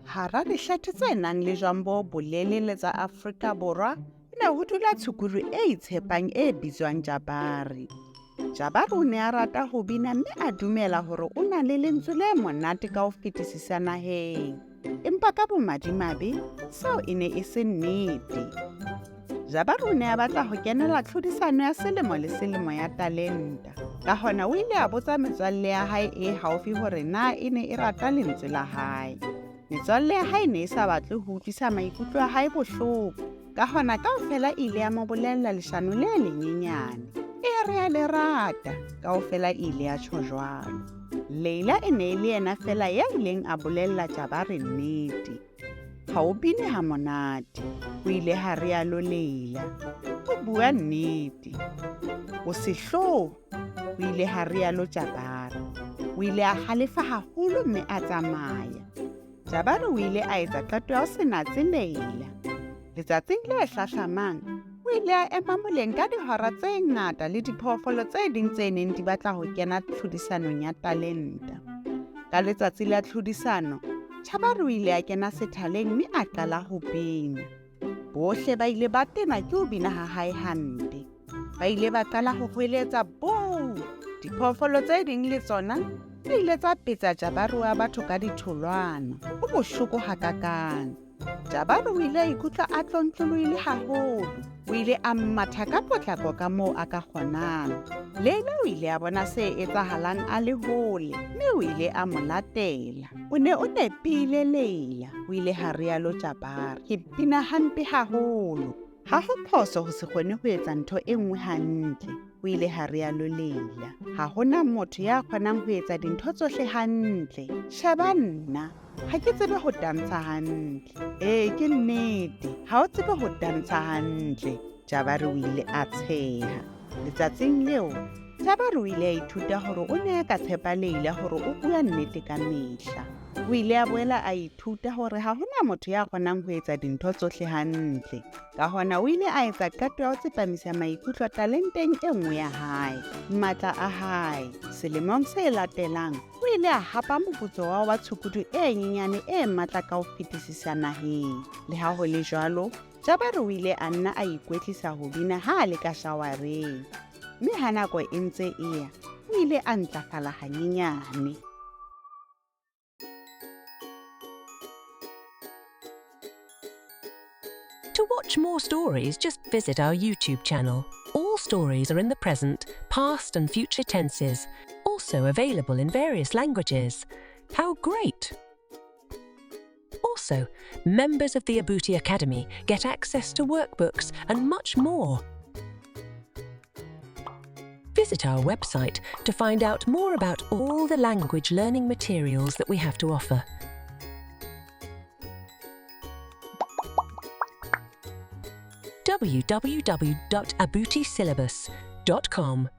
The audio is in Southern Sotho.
Hara dihlathe tse nang le jwang bo bolelele tsa Afrika Borwa, ne ho dula tshukuru e itshepang e bitswang Jabari. Jabari o ne a rata ho bina mme a dumela hore o na le lentswe le monate ka ho fetisisa naheng. Empa ka bomadimabe, seo e ne e se nnete. Jabari o ne a batla ho kenela tlhodisano ya selemo le selemo ya talenta. Ka hona o ile a botsa metswalle ya hae e haufi hore na e ne e rata lentswe la hae. Metswalle ya hae ne e sa batle ho utlwisa maikutlo a hae bohloko. Ka hona kaofela ile ya mo bolella leshano le lenyenyane. E re a le rata, kaofela ile ya tjho jwalo. Leila e ne le yena fela ya ileng a bolella Jabari nnete. Ha o bine ha monate, o ile ha rialo Leila. O bua nnete. O sehloho, o ile ha rialo Jabari. O ile a halefa haholo mme a tsamaya. Jabari o ile a etsa qeto ya ho se natse Leila. Letsatsing le hlahlamang, o ile a ema moleng ka dihora tse ngata le diphoofolo tse ding tse neng di batla ho kena tlhodisanong ya talenta. Ka letsatsi la tlhodisano, Jabari o ile a kena sethaleng mme a qala ho bina. Bohle ba ile ba tena ke ho bina ha hae hampe. Ba ile ba qala ho hweletsa boo! Diphoofolo tse ding le tsona di ile tsa petsa Jabari wa batho ka ditholwana. Ho bohloko hakakang. Jabari o ile a ikutlwa a tlontlolohile haholo. O ile a matha ka potlako ka moo a ka kgonang. Leila o ile a bona se etsahalang a le hole, mme o ile a mo latela. O ne o nepile Leila, o ile ha rialo Jabari. Ke bina hampe haholo. Ha ho phoso ho se kgone ho etsa ntho e nngwe hantle, o ile ha rialo Leila. Ha hona motho ya kgonang ho etsa dintho tsohle hantle. Sheba nna, ha ke tsebe ho dantsha hantle. Ke nnete, ha o tsebe ho dantsha hantle. Jabari o ile a tsheha. Letsatsing leo, Jabari o ile a ithuta hore o ne a ka tshepa Leila hore o bua nnete ka mehla. O ile a boela a ithuta hore ha hona motho ya kgonang ho etsa dintho tsohle hantle. Ka hona o ile a etsa qeto ya ho tsepamisa maikutlo talenteng e nngwe ya hae, matla a hae. Selemong se latelang, o ile a hapa moputso wa tshukudu e nyenyane e matla ka ho fetisisa naheng. Le ha ho le jwalo, Jabari o ile a nna a ikwetlisa ho bina ha le ka shawareng. Mme ha nako e ntse e ya, o ile a ntlafala hanyenyane. To watch more stories, just visit our YouTube channel. All stories are in the present, past and future tenses, also available in various languages. How great! Also, members of the Abuti Academy get access to workbooks and much more. Visit our website to find out more about all the language learning materials that we have to offer. www.abutisyllabus.com